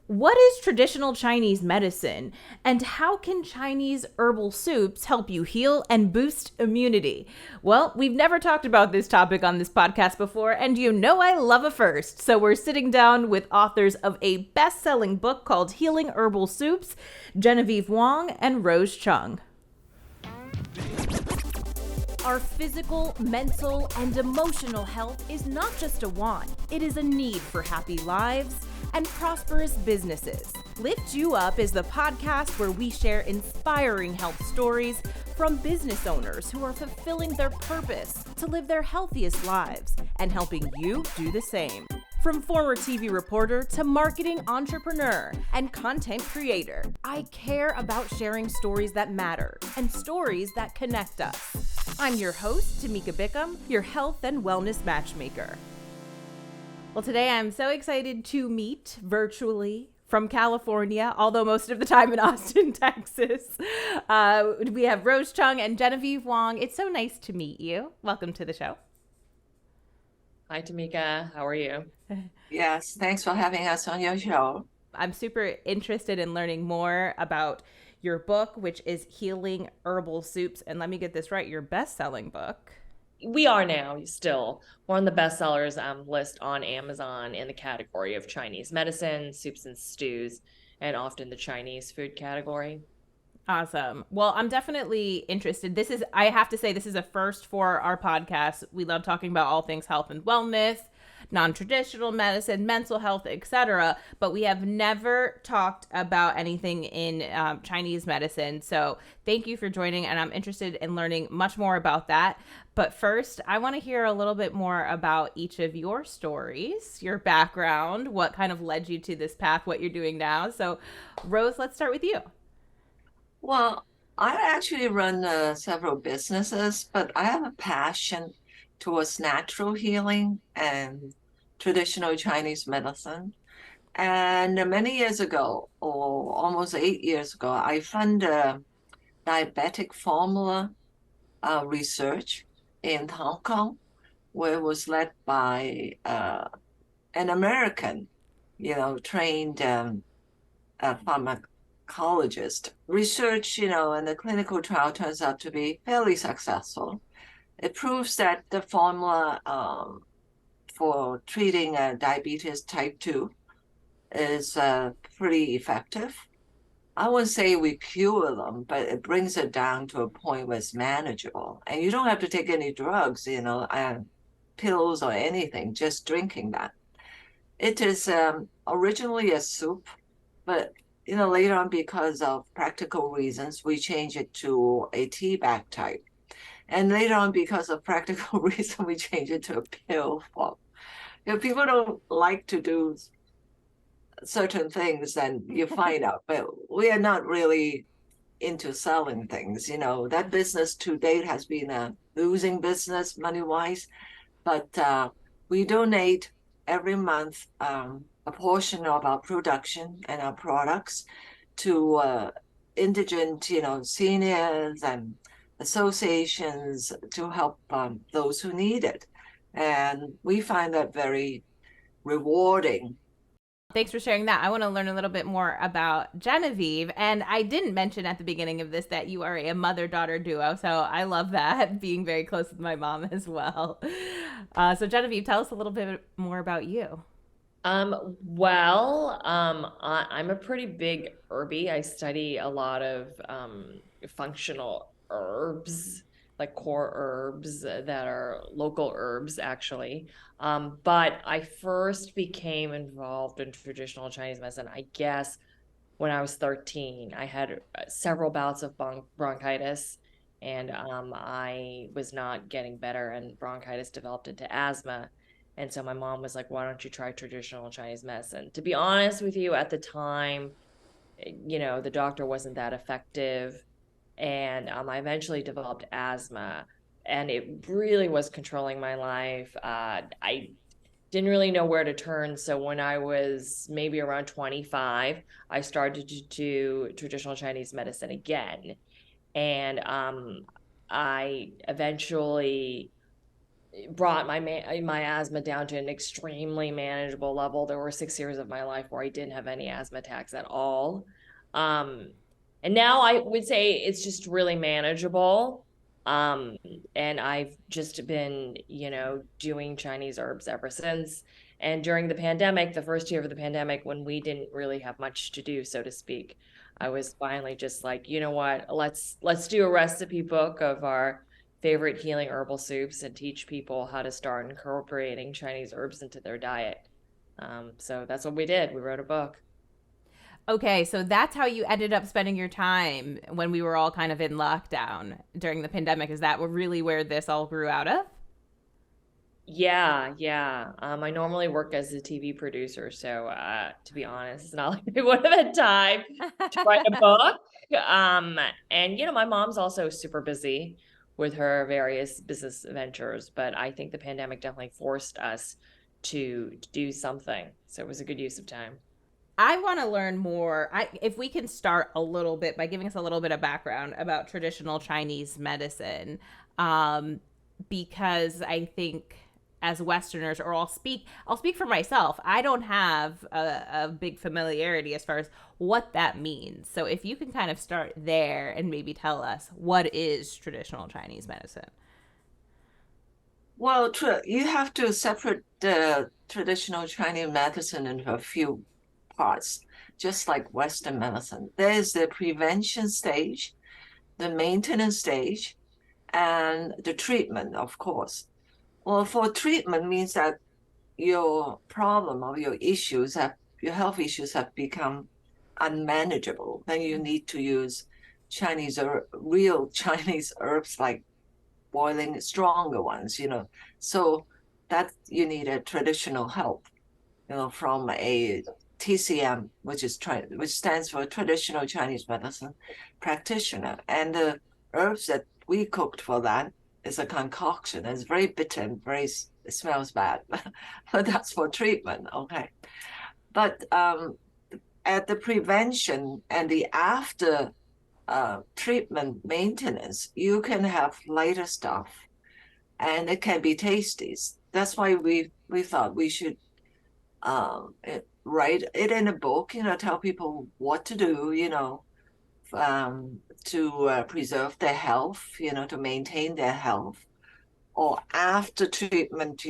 What is traditional Chinese medicine, and how can Chinese herbal soups help you heal and boost immunity? Well, we've never talked about this topic on this podcast before, and you know I love a first. So we're sitting down with authors of a best-selling book called Healing Herbal Soups, Genevieve Wong and Rose Cheung. Our physical, mental, and emotional health is not just a want, it is a need for happy lives and prosperous businesses. Lift You Up is the podcast where we share inspiring health stories from business owners who are fulfilling their purpose to live their healthiest lives and helping you do the same. From former TV reporter to marketing entrepreneur and content creator, I care about sharing stories that matter and stories that connect us. I'm your host, Tamika Bickham, your health and wellness matchmaker. Well, today I'm so excited to meet virtually from California, although most of the time in Austin, Texas. We have Rose Cheung and Genevieve Wong. It's so nice to meet you. Welcome to the show. Hi, Tamika. How are you? Yes, thanks for having us on your show. I'm super interested in learning more about your book, which is Healing Herbal Soups. And let me get this right, your best-selling book. We are now still. We're on the bestsellers list on Amazon in the category of Chinese medicine, soups and stews, and often the Chinese food category. Awesome. Well, I'm definitely interested. I have to say, this is a first for our podcast. We love talking about all things health and wellness, non-traditional medicine, mental health, etc. But we have never talked about anything in Chinese medicine. So thank you for joining, and I'm interested in learning much more about that. But first, I want to hear a little bit more about each of your stories, your background, what kind of led you to this path, what you're doing now. So Rose, let's start with you. Well, I actually run several businesses, but I have a passion towards natural healing and traditional Chinese medicine. And many years ago, or almost 8 years ago, I funded diabetic formula research in Hong Kong, where it was led by an American, trained pharmacologist. Research, and the clinical trial turns out to be fairly successful. It proves that the formula for treating diabetes type 2 is pretty effective. I wouldn't say we cure them, but it brings it down to a point where it's manageable. And you don't have to take any drugs, pills or anything, just drinking that. It is originally a soup, but later on, because of practical reasons, we changed it to a tea bag type. And later on, because of practical reason, we changed it to a pill form. People don't like to do certain things, then you find out, but we are not really into selling things. That business to date has been a losing business money-wise, but we donate every month a portion of our production and our products to indigent, seniors and associations to help those who need it. And we find that very rewarding. Thanks for sharing that. I want to learn a little bit more about Genevieve. And I didn't mention at the beginning of this that you are a mother-daughter duo. So I love that, being very close with my mom as well. So Genevieve, tell us a little bit more about you. I'm a pretty big herbie. I study a lot of functional herbs, like core herbs that are local herbs, actually. But I first became involved in traditional Chinese medicine, I guess, when I was 13. I had several bouts of bronchitis, and I was not getting better, and bronchitis developed into asthma. And so my mom was like, why don't you try traditional Chinese medicine? To be honest with you, at the time, the doctor wasn't that effective. And I eventually developed asthma, and it really was controlling my life. I didn't really know where to turn. So when I was maybe around 25, I started to do traditional Chinese medicine again. And I eventually brought my asthma down to an extremely manageable level. There were 6 years of my life where I didn't have any asthma attacks at all. And now I would say it's just really manageable. Um, and I've just been, doing Chinese herbs ever since. And during the pandemic, the first year of the pandemic, when we didn't really have much to do, so to speak, I was finally just like, you know what, let's do a recipe book of our favorite healing herbal soups and teach people how to start incorporating Chinese herbs into their diet. So that's what we did. We wrote a book. Okay, so that's how you ended up spending your time when we were all kind of in lockdown during the pandemic. Is that really where this all grew out of? Yeah, yeah. I normally work as a TV producer, so to be honest, it's not like I would have had time to write a book. And my mom's also super busy with her various business ventures, but I think the pandemic definitely forced us to do something. So it was a good use of time. I want to learn more. If we can start a little bit by giving us a little bit of background about traditional Chinese medicine, um, because I think as Westerners, or I'll speak for myself. I don't have a big familiarity as far as what that means. So if you can kind of start there and maybe tell us what is traditional Chinese medicine. Well, you have to separate the traditional Chinese medicine into a few parts, just like Western medicine. There's the prevention stage, the maintenance stage, and the treatment, of course. Well, for treatment means that your problem or your health issues have become unmanageable. Then you need to use real Chinese herbs like boiling stronger ones. So that you need a traditional help, from a TCM, which stands for traditional Chinese medicine practitioner. And the herbs that we cooked for that is a concoction. It's very bitter and it smells bad, but that's for treatment. Okay. But at the prevention and the after treatment maintenance, you can have lighter stuff and it can be tasty. That's why we thought we should write it in a book, tell people what to do, to preserve their health, to maintain their health, or after treatment,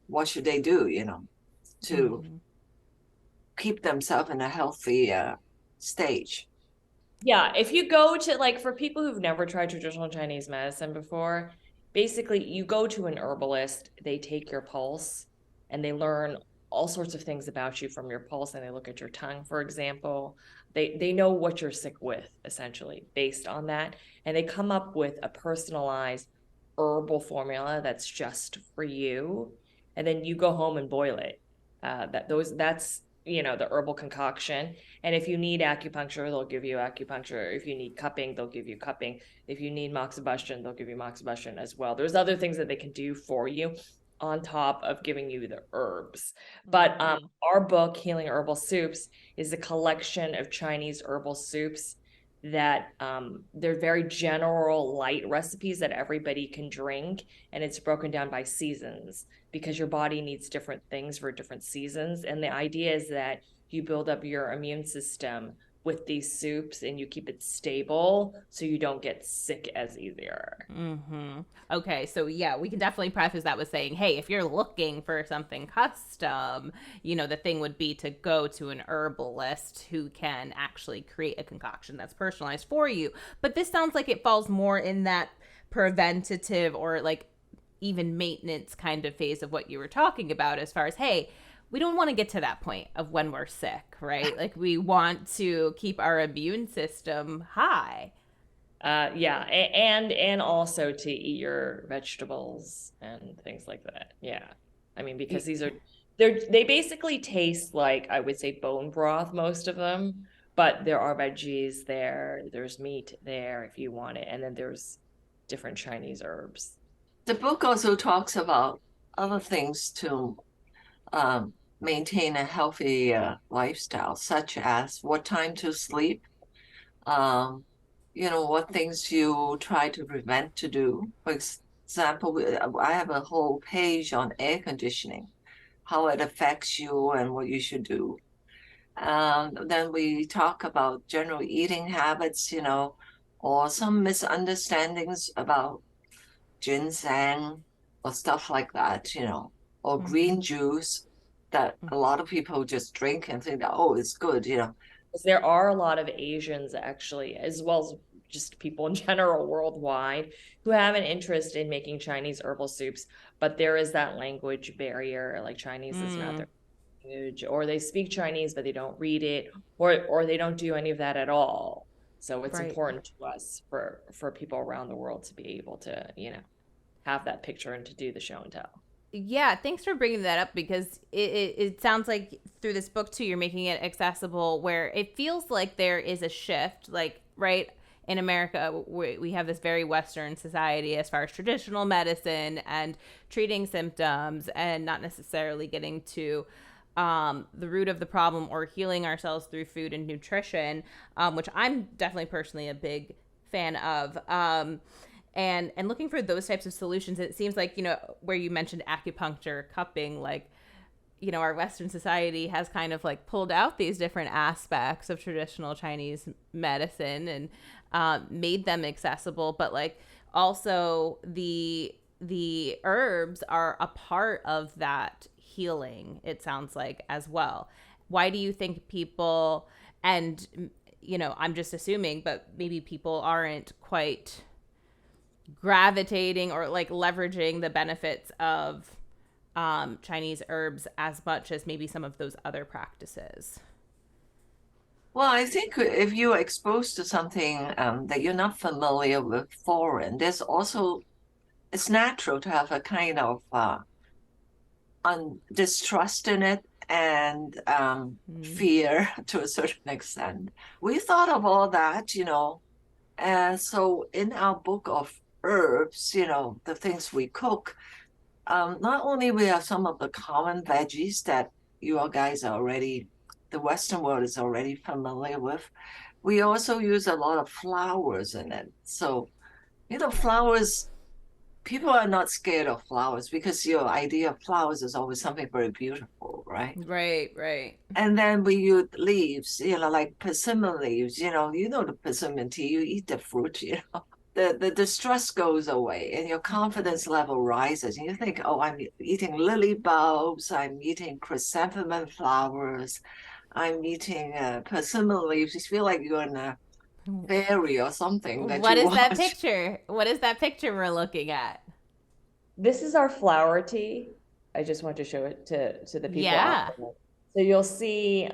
what should they do, to keep themselves in a healthy stage. Yeah, if you go to, like, for people who've never tried traditional Chinese medicine before, basically you go to an herbalist, they take your pulse and they learn all sorts of things about you from your pulse, and they look at your tongue, for example. They know what you're sick with, essentially, based on that, and they come up with a personalized herbal formula that's just for you, and then you go home and boil it. That's the herbal concoction. And if you need acupuncture, they'll give you acupuncture. If you need cupping, they'll give you cupping. If you need moxibustion, they'll give you moxibustion as well. There's other things that they can do for you on top of giving you the herbs. But our book, Healing Herbal Soups, is a collection of Chinese herbal soups that they're very general, light recipes that everybody can drink, and it's broken down by seasons because your body needs different things for different seasons. And the idea is that you build up your immune system with these soups and you keep it stable so you don't get sick as easier. Okay, so yeah, we can definitely preface that with saying, hey, if you're looking for something custom, the thing would be to go to an herbalist who can actually create a concoction that's personalized for you. But this sounds like it falls more in that preventative or like even maintenance kind of phase of what you were talking about, as far as, hey, we don't want to get to that point of when we're sick, right? Like, we want to keep our immune system high. Yeah, and also to eat your vegetables and things like that. Yeah, I mean, because they basically taste like, I would say, bone broth, most of them, but there are veggies there, there's meat there if you want it, and then there's different Chinese herbs. The book also talks about other things to maintain a healthy lifestyle, such as what time to sleep, what things you try to prevent to do. example, I have a whole page on air conditioning, how it affects you and what you should do. Then we talk about general eating habits, or some misunderstandings about ginseng or stuff like that, or green juice that a lot of people just drink and think that, oh, it's good. Because there are a lot of Asians actually, as well as just people in general worldwide, who have an interest in making Chinese herbal soups, but there is that language barrier. Like Chinese is not their language, or they speak Chinese but they don't read it, or they don't do any of that at all. So it's Right. important to us for people around the world to be able to, have that picture and to do the show and tell. Yeah, thanks for bringing that up, because it sounds like through this book too, you're making it accessible, where it feels like there is a shift, like, right, in America, we have this very Western society as far as traditional medicine and treating symptoms and not necessarily getting to the root of the problem or healing ourselves through food and nutrition, which I'm definitely personally a big fan of. And looking for those types of solutions. It seems like, where you mentioned acupuncture, cupping, like, our Western society has kind of like pulled out these different aspects of traditional Chinese medicine and made them accessible. But like also the herbs are a part of that healing, it sounds like, as well. Why do you think people, and I'm just assuming, but maybe people aren't quite gravitating or like leveraging the benefits of Chinese herbs as much as maybe some of those other practices? Well, I think if you're exposed to something that you're not familiar with, foreign, it's natural to have a kind of distrust in it and fear to a certain extent. We thought of all that, and so in our book of herbs, the things we cook, not only we have some of the common veggies that the Western world is already familiar with, we also use a lot of flowers in it. So, flowers, people are not scared of flowers because your idea of flowers is always something very beautiful, right? Right. And then we use leaves, like persimmon leaves, the persimmon tea, you eat the fruit, the distress goes away and your confidence level rises. And you think, oh, I'm eating lily bulbs, I'm eating chrysanthemum flowers, I'm eating persimmon leaves. You feel like you're in a fairy or something that What you is that watch. picture? What is that picture we're looking at? This is our flower tea. I just want to show it to the people out Yeah. there. So you'll see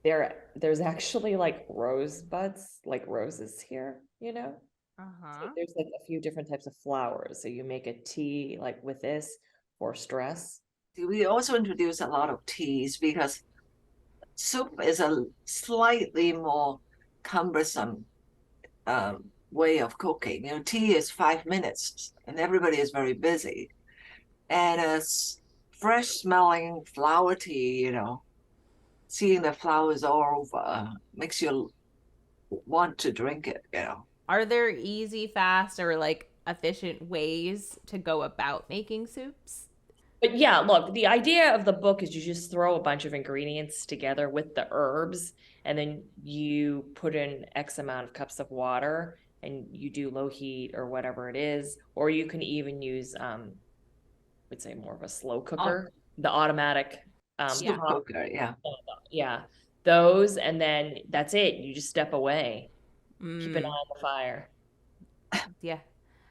there's actually like rose buds, like roses here, So there's like a few different types of flowers. So you make a tea like with this for stress. We also introduce a lot of teas because soup is a slightly more cumbersome way of cooking. Tea is 5 minutes and everybody is very busy. And a fresh smelling flower tea, seeing the flowers all over makes you want to drink it. Are there easy, fast, or like efficient ways to go about making soups? But yeah, look, the idea of the book is you just throw a bunch of ingredients together with the herbs, and then you put in X amount of cups of water and you do low heat or whatever it is, or you can even use would say more of a slow cooker, the automatic Slow cooker, yeah. Yeah. Those, and then that's it. You just step away. Keep an eye on the fire. Yeah.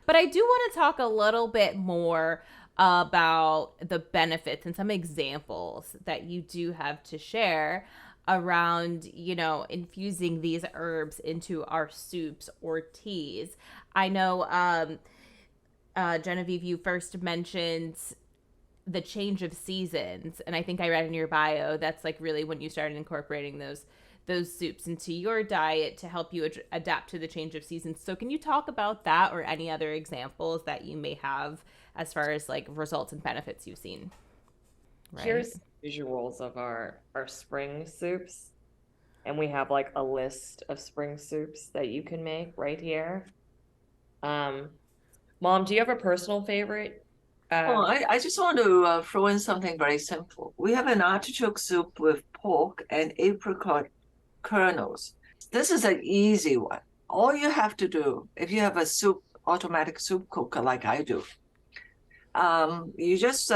But I do want to talk a little bit more about the benefits and some examples that you do have to share around, infusing these herbs into our soups or teas. I know, Genevieve, you first mentioned the change of seasons, and I think I read in your bio that's like really when you started incorporating those soups into your diet to help you adapt to the change of seasons. So can you talk about that or any other examples that you may have as far as like results and benefits you've seen? Right. Here's visuals of our spring soups, and we have like a list of spring soups that you can make right here. Mom, do you have a personal favorite? Well, I just want to throw in something very simple. We have an artichoke soup with pork and apricot kernels. This is an easy one. All you have to do, if you have a automatic soup cooker like I do, you just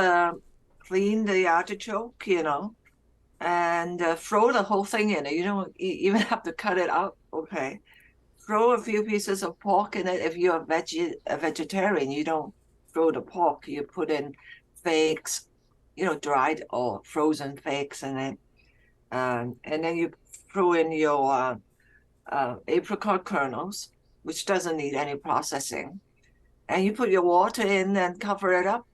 clean the artichoke, and throw the whole thing in. You don't even have to cut it up, okay? Throw a few pieces of pork in it. If you're a vegetarian, you don't throw the pork. You put in fakes, dried or frozen fakes in it. And then you throw in your apricot kernels, which doesn't need any processing. And you put your water in and cover it up.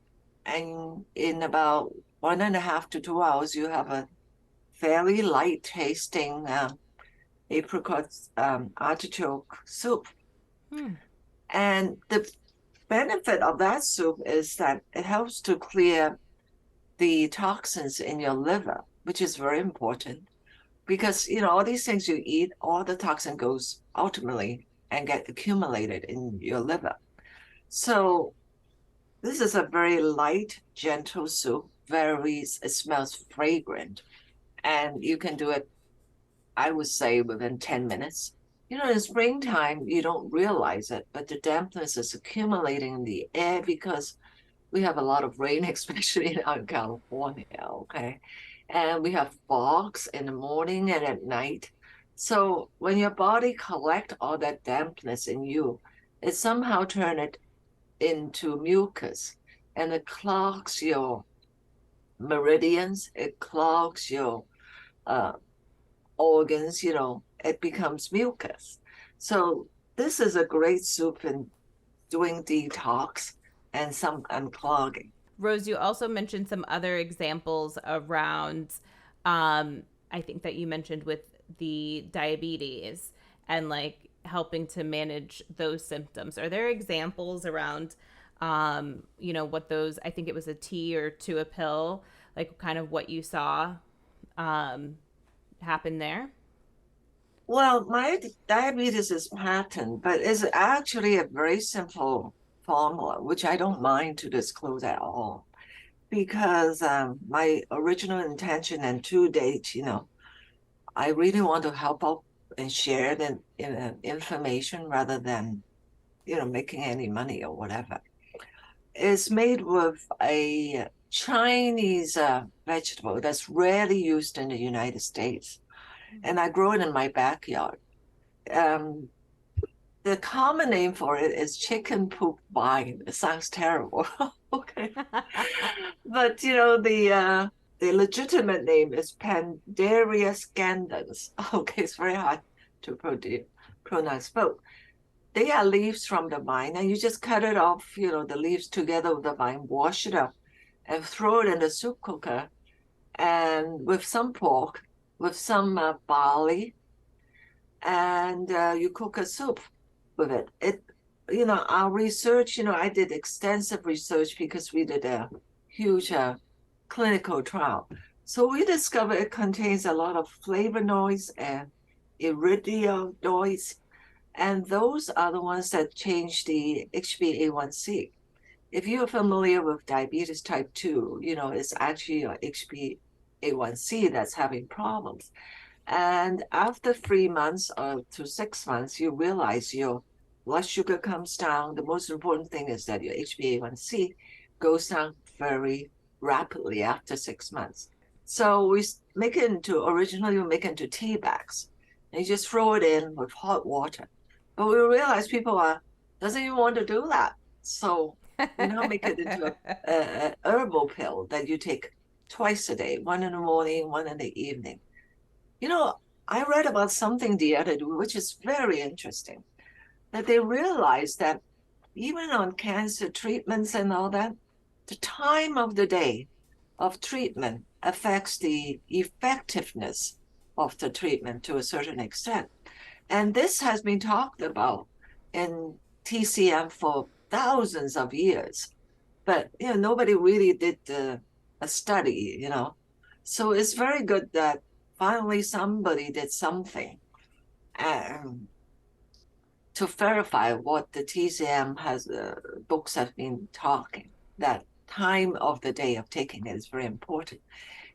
And in about 1.5 to 2 hours, you have a fairly light tasting apricot artichoke soup. And the benefit of that soup is that it helps to clear the toxins in your liver, which is very important because, all these things you eat, all the toxin goes ultimately and get accumulated in your liver. So this is a very light, gentle soup. It smells fragrant, and you can do it, I would say, within 10 minutes. In springtime, you don't realize it, but the dampness is accumulating in the air because we have a lot of rain, especially in California, okay? And we have fogs in the morning and at night. So when your body collects all that dampness in you, it somehow turns it into mucus, and it clogs your meridians, it clogs your organs, it becomes mucus. So this is a great soup in doing detox and some unclogging. Rose, you also mentioned some other examples around, I think that you mentioned with the diabetes and like helping to manage those symptoms. Are there examples around, what those, I think it was a tea or two a pill, like kind of what you saw happen there? Well, my diabetes is patent, but it's actually a very simple formula, which I don't mind to disclose at all, because my original intention and to date, I really want to help out and share the information rather than, making any money or whatever. It's made with a Chinese vegetable that's rarely used in the United States, and I grow it in my backyard. The common name for it is chicken poop vine. It sounds terrible, okay? But the legitimate name is Pandaria scandens. Okay, it's very hard to pronounce, but they are leaves from the vine, and you just cut it off, the leaves together with the vine, wash it up, and throw it in the soup cooker, and with some pork, with some barley, and you cook a soup with it. Our research, I did extensive research because we did a huge clinical trial. So we discovered it contains a lot of flavonoids and iridoids, and those are the ones that change the HbA1c. If you're familiar with diabetes type 2, it's actually your HbA1c that's having problems. And after 3 months or to 6 months, you realize your blood sugar comes down. The most important thing is that your HbA1c goes down very rapidly after 6 months. So we originally we make it into tea bags. And you just throw it in with hot water. But we realize people doesn't even want to do that. So we now make it into a herbal pill that you take twice a day, one in the morning, one in the evening. I read about something the other day, which is very interesting, that they realized that even on cancer treatments and all that, the time of the day of treatment affects the effectiveness of the treatment to a certain extent. And this has been talked about in TCM for thousands of years, but nobody really did a study, So it's very good that finally somebody did something to verify what the TCM has books have been talking, that time of the day of taking it is very important.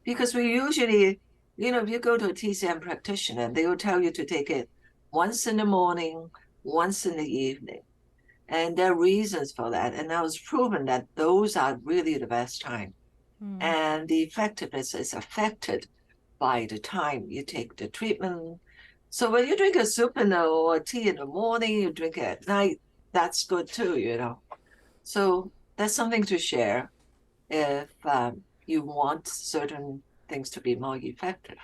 Because we usually, if you go to a TCM practitioner, they will tell you to take it once in the morning, once in the evening. And there are reasons for that. And now it's proven that those are really the best time. And the effectiveness is affected by the time you take the treatment. So when you drink a soup or tea in the morning, you drink it at night, that's good too. So that's something to share if you want certain things to be more effective.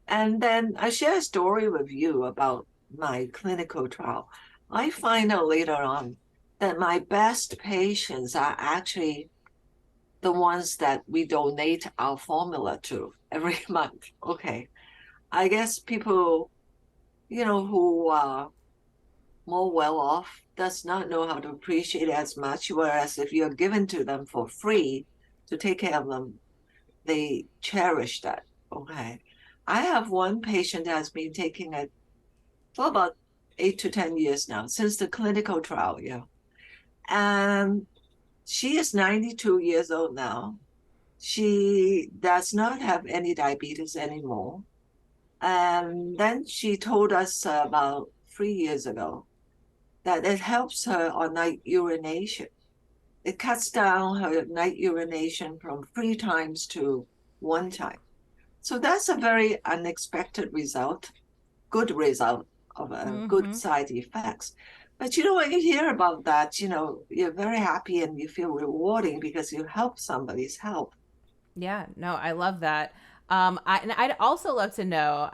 And then I share a story with you about my clinical trial. I find out later on that my best patients are actually the ones that we donate our formula to every month. Okay. I guess people, who are more well off does not know how to appreciate it as much. Whereas if you're given to them for free to take care of them, they cherish that. Okay. I have one patient that has been taking it for about 8 to 10 years now, since the clinical trial, yeah. And she is 92 years old now. She does not have any diabetes anymore. And then she told us about 3 years ago that it helps her on night urination. It cuts down her night urination from 3 times to 1 time. So that's a very unexpected result, good result of good side effects. But when you hear about that, you're very happy and you feel rewarding because you help somebody's health. Yeah, no, I love that. And I'd also love to know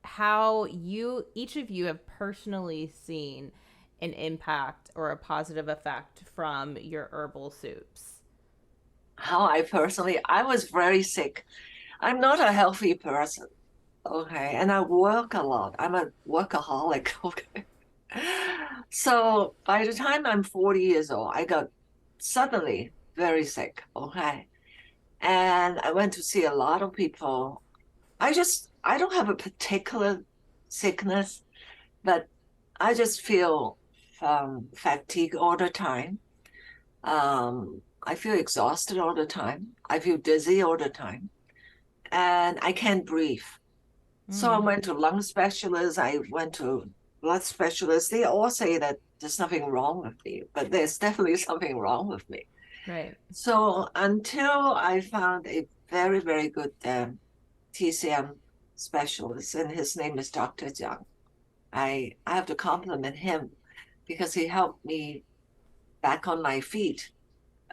how each of you have personally seen an impact or a positive effect from your herbal soups. How I was very sick. I'm not a healthy person. Okay. And I work a lot. I'm a workaholic. Okay. So by the time I'm 40 years old, I got suddenly very sick. Okay. And I went to see a lot of people. I don't have a particular sickness, but I just feel fatigue all the time. I feel exhausted all the time. I feel dizzy all the time. And I can't breathe. So I went to lung specialists. I went to blood specialists. They all say that there's nothing wrong with me, but there's definitely something wrong with me. Right. So until I found a very, very good TCM specialist, and his name is Dr. Cheung, I have to compliment him because he helped me back on my feet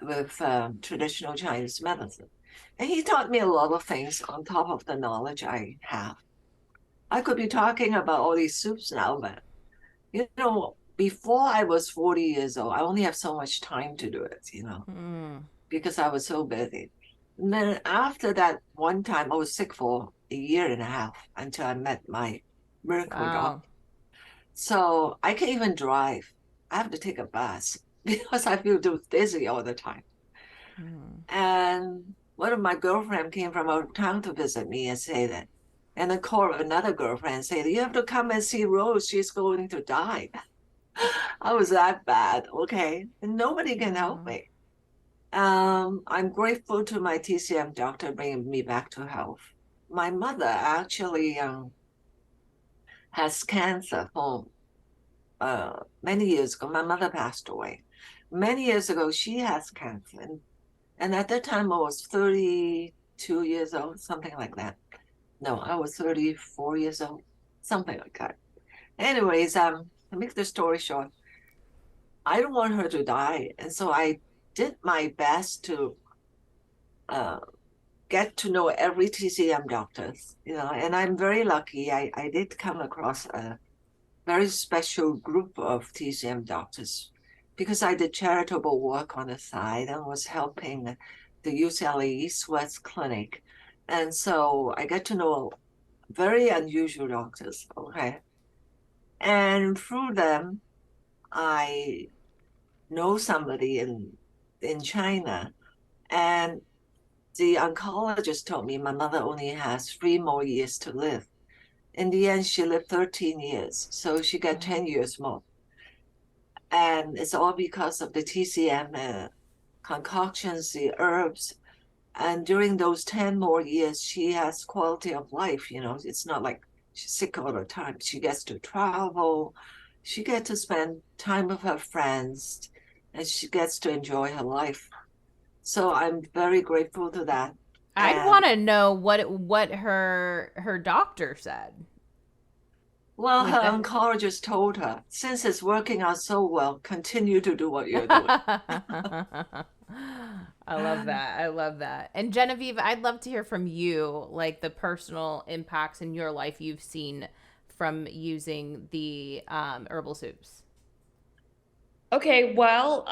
with traditional Chinese medicine. And he taught me a lot of things on top of the knowledge I have. I could be talking about all these soups now, but before I was 40 years old, I only have so much time to do it, because I was so busy. And then after that one time, I was sick for a year and a half until I met my miracle doctor. So I can't even drive. I have to take a bus because I feel too dizzy all the time. And one of my girlfriends came from out of town to visit me and say that. And I called another girlfriend and said, you have to come and see Rose. She's going to die. I was that bad, okay? And nobody can help me. I'm grateful to my TCM doctor bringing me back to health. My mother actually has cancer from many years ago. My mother passed away. Many years ago, she has cancer. And at that time, I was 32 years old, something like that. No, I was 34 years old, something like that. Anyways, to make the story short, I don't want her to die. And so I did my best to get to know every TCM doctor, and I'm very lucky. I did come across a very special group of TCM doctors because I did charitable work on the side and was helping the UCLA East West Clinic. And so I get to know very unusual doctors, okay? And through them, I know somebody in China, and the oncologist told me my mother only has 3 more years to live. In the end, she lived 13 years, so she got 10 years more. And it's all because of the TCM concoctions, the herbs. And during those 10 more years, she has quality of life. It's not like she's sick all the time. She gets to travel. She gets to spend time with her friends, and she gets to enjoy her life. So I'm very grateful to that. I'd want to know what her doctor said. Well, her oncologist told her, since it's working out so well, continue to do what you're doing. I love that. I love that. And Genevieve, I'd love to hear from you, like the personal impacts in your life you've seen from using the herbal soups. Okay, well,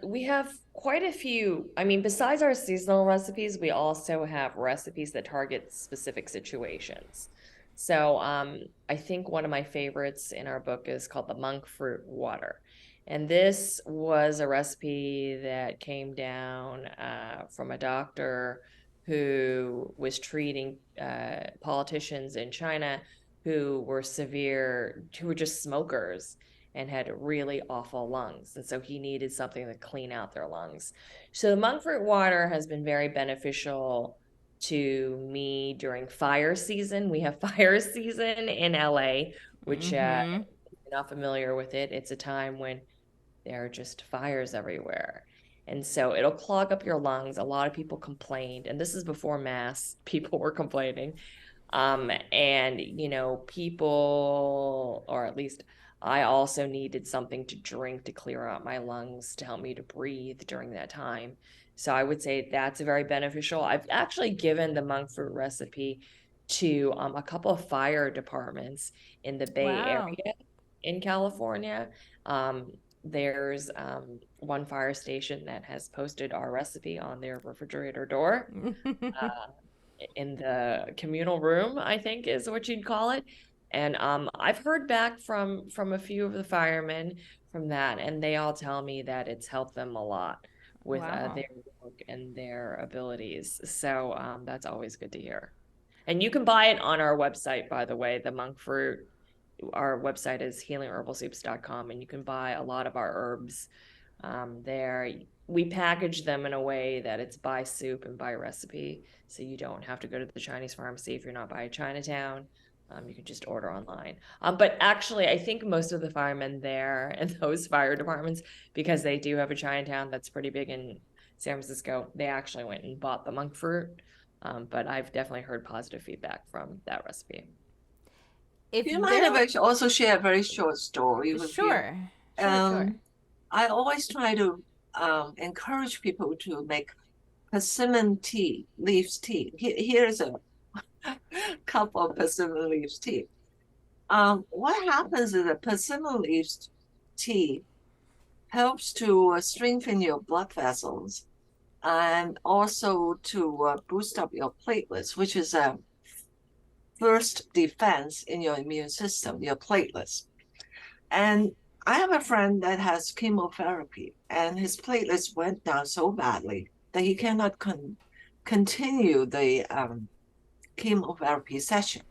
we have quite a few. I mean, besides our seasonal recipes, we also have recipes that target specific situations. So I think one of my favorites in our book is called the monk fruit water. And this was a recipe that came down from a doctor who was treating politicians in China who were just smokers and had really awful lungs. And so he needed something to clean out their lungs. So the monk fruit water has been very beneficial to me during fire season. We have fire season in LA, which if you're not familiar with it, it's a time when there are just fires everywhere. And so it'll clog up your lungs. A lot of people complained, and this is before mass, people were complaining. And people, or at least I also needed something to drink to clear out my lungs to help me to breathe during that time. So I would say that's very beneficial. I've actually given the monk fruit recipe to a couple of fire departments in the Bay Area in California. There's one fire station that has posted our recipe on their refrigerator door. In the communal room, I think is what you'd call it. And I've heard back from a few of the firemen from that, and they all tell me that it's helped them a lot with their work and their abilities. So that's always good to hear. And you can buy it on our website, by the way, the monk fruit. Our website is healingherbalsoups.com, and you can buy a lot of our herbs there. We package them in a way that it's by soup and by recipe, so you don't have to go to the Chinese pharmacy if you're not by Chinatown. You can just order online. But actually, I think most of the firemen there and those fire departments, because they do have a Chinatown that's pretty big in San Francisco, they actually went and bought the monk fruit. But I've definitely heard positive feedback from that recipe. If you might have also share a very short story with you. Sure. I always try to encourage people to make persimmon leaves tea. Here's a cup of persimmon leaves tea. What happens is that persimmon leaves tea helps to strengthen your blood vessels and also to boost up your platelets, which is a first defense in your immune system, your platelets. And I have a friend that has chemotherapy, and his platelets went down so badly that he cannot continue the chemotherapy session.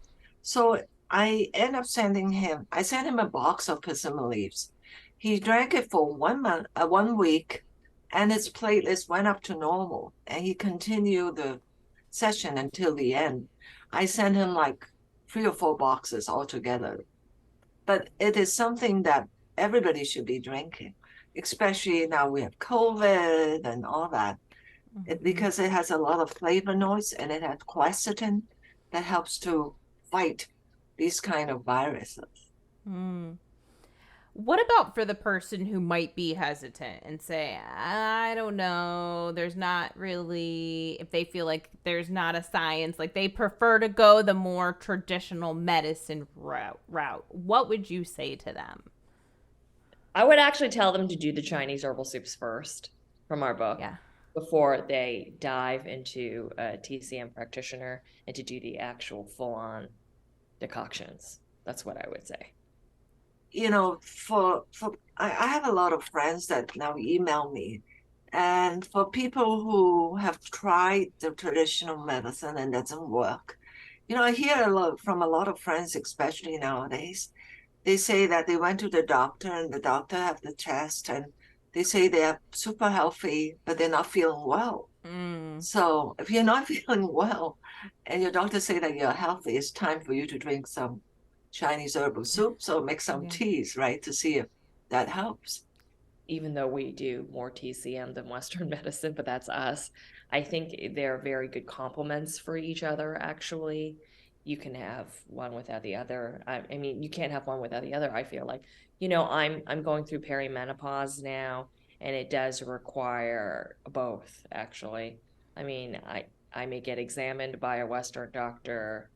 So I end up sent him a box of persimmon leaves. He drank it for 1 week, and his platelets went up to normal, and he continued the session until the end. I sent him like 3 or 4 boxes altogether. But it is something that everybody should be drinking, especially now we have COVID and all that, because it has a lot of flavonoids and it has quercetin that helps to fight these kind of viruses. What about for the person who might be hesitant and say, I don't know, there's not really, if they feel like there's not a science, like they prefer to go the more traditional medicine route, what would you say to them? I would actually tell them to do the Chinese herbal soups first from our book before they dive into a TCM practitioner and to do the actual full-on decoctions. That's what I would say. I have a lot of friends that now email me, and for people who have tried the traditional medicine and doesn't work, I hear from a lot of friends, especially nowadays, they say that they went to the doctor and the doctor have the test and they say they are super healthy, but they're not feeling well. So if you're not feeling well and your doctor say that you're healthy, it's time for you to drink some Chinese herbal soups or make some teas, right? To see if that helps. Even though we do more TCM than Western medicine, but that's us. I think they're very good complements for each other, actually. You can have one without the other. I mean, you can't have one without the other, I feel like. I'm going through perimenopause now, and it does require both, actually. I mean, I may get examined by a Western doctor,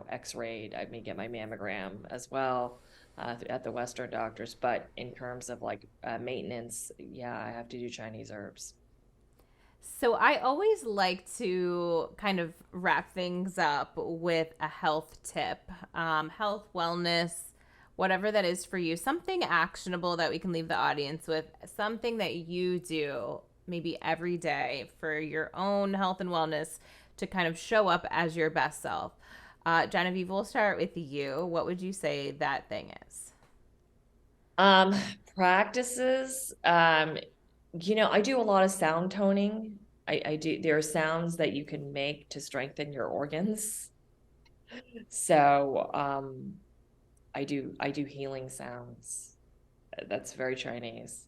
x-rayed. I may get my mammogram as well at the Western doctors. But in terms of like maintenance, yeah, I have to do Chinese herbs. So I always like to kind of wrap things up with a health tip, health, wellness, whatever that is for you, something actionable that we can leave the audience with, something that you do maybe every day for your own health and wellness to kind of show up as your best self. Genevieve, we'll start with you. What would you say that thing is? Practices. I do a lot of sound toning. I do. There are sounds that you can make to strengthen your organs. So, I do healing sounds. That's very Chinese.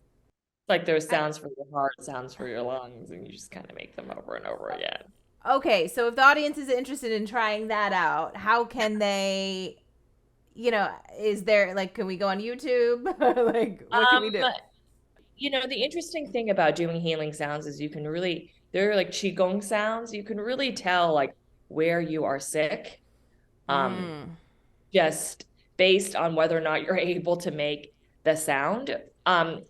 Like there's sounds for your heart, sounds for your lungs, and you just kind of make them over and over again. Okay, so if the audience is interested in trying that out, how can they, is there, like, can we go on YouTube? Like, what can we do? The interesting thing about doing healing sounds is there are like qigong sounds. You can really tell like where you are sick, just based on whether or not you're able to make the sound.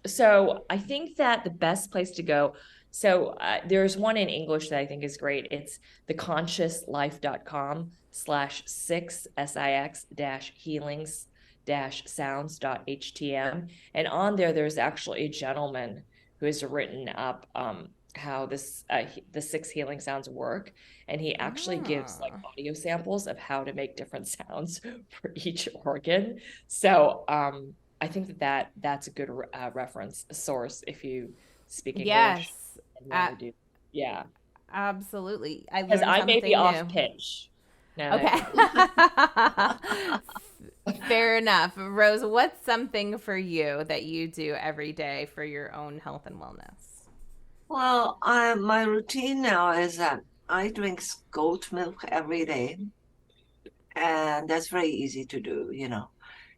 So I think that the best place to go. So there's one in English that I think is great. It's theconsciouslife.com/six SIX-healings-sounds.htm. And on there's actually a gentleman who has written up how the six healing sounds work, and he actually gives like audio samples of how to make different sounds for each organ. So I think that's a good reference source if you speak English. Yes. Yeah, absolutely. I because learned I may something be new. off pitch. Okay. Fair enough. Rose, what's something for you that you do every day for your own health and wellness? Well, my routine now is that I drink goat milk every day, and that's very easy to do,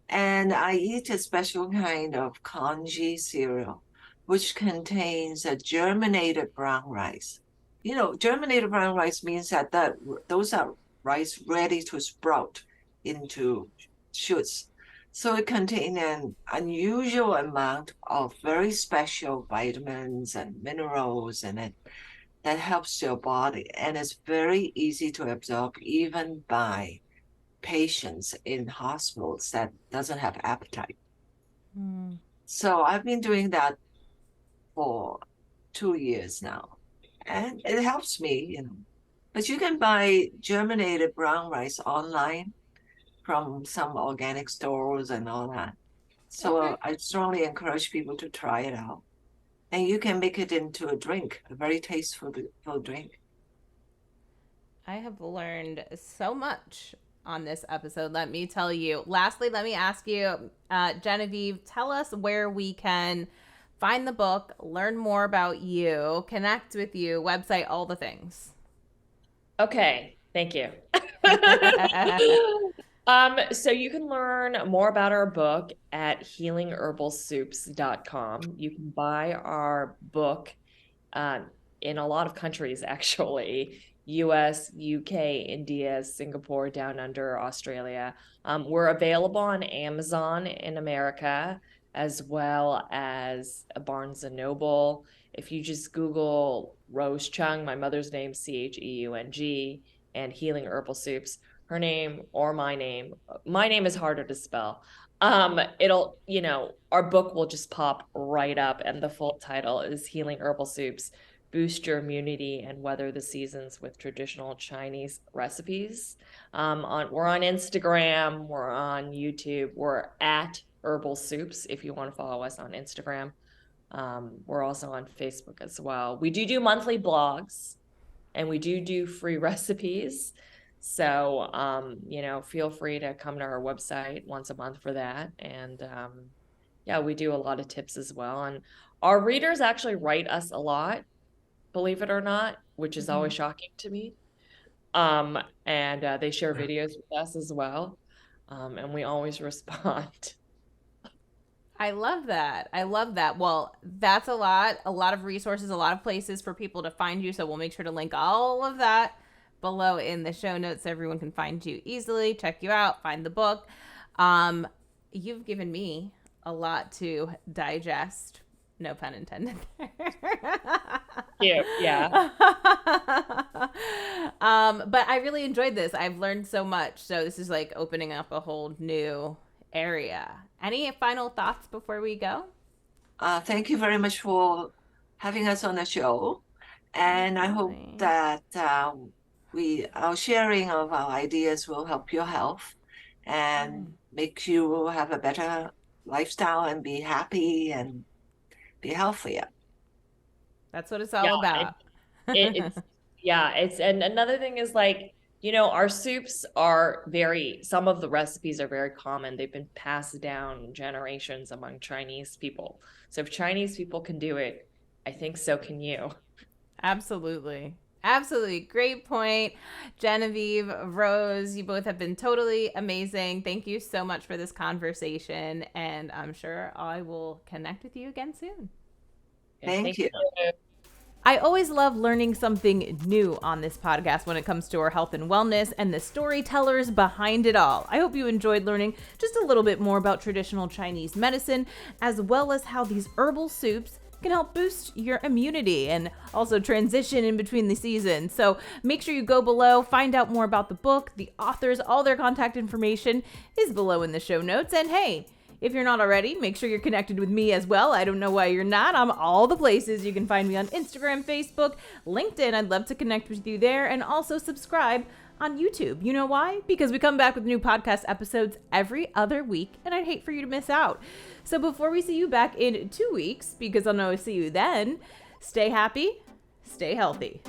And I eat a special kind of congee cereal, which contains a germinated brown rice. Germinated brown rice means that those are rice ready to sprout into shoots. So it contains an unusual amount of very special vitamins and minerals in it that helps your body. And it's very easy to absorb even by patients in hospitals that doesn't have appetite. So I've been doing that for 2 years now, and it helps me. But you can buy germinated brown rice online from some organic stores and all that. So I strongly encourage people to try it out. And you can make it into a drink, a very tasteful drink. I have learned so much on this episode, let me tell you. Lastly, let me ask you, Genevieve, tell us where we can find the book, learn more about you, connect with you, website, all the things. Okay, thank you. So you can learn more about our book at healingherbalsoups.com. You can buy our book in a lot of countries, actually. US, UK, India, Singapore, Down Under, Australia. We're available on Amazon in America, as well as Barnes and Noble. If you just Google Rose Cheung, my mother's name, Cheung, and Healing Herbal Soups, her name or my name is harder to spell. Our book will just pop right up, and the full title is Healing Herbal Soups, boost your immunity and weather the seasons with traditional Chinese recipes. We're on Instagram, we're on YouTube, we're at Herbal Soups if you want to follow us on Instagram. We're also on Facebook as well. We do monthly blogs, and we do free recipes. So, feel free to come to our website once a month for that. And yeah, we do a lot of tips as well. And our readers actually write us a lot, believe it or not, which is always shocking to me. And they share videos with us as well. And we always respond. I love that. I love that. Well, that's a lot of resources, a lot of places for people to find you. So we'll make sure to link all of that below in the show notes so everyone can find you easily, check you out, find the book. You've given me a lot to digest. No pun intended there. Yeah. But I really enjoyed this. I've learned so much. So this is like opening up a whole new area. Any final thoughts before we go? Thank you very much for having us on the show. And I hope that our sharing of our ideas will help your health and make you have a better lifestyle and be happy and be healthier. That's what it's all about. And another thing is like, our soups some of the recipes are very common. They've been passed down generations among Chinese people. So if Chinese people can do it, I think so can you. Absolutely. Absolutely. Great point. Genevieve, Rose, you both have been totally amazing. Thank you so much for this conversation. And I'm sure I will connect with you again soon. Thank you. I always love learning something new on this podcast when it comes to our health and wellness and the storytellers behind it all. I hope you enjoyed learning just a little bit more about traditional Chinese medicine, as well as how these herbal soups can help boost your immunity and also transition in between the seasons. So make sure you go below, find out more about the book, the authors, all their contact information is below in the show notes. And hey, if you're not already, make sure you're connected with me as well. I don't know why you're not. I'm all the places. You can find me on Instagram, Facebook, LinkedIn. I'd love to connect with you there, and also subscribe on YouTube. You know why? Because we come back with new podcast episodes every other week, and I'd hate for you to miss out. So before we see you back in 2 weeks, because I'll know I'll see you then, stay happy, stay healthy.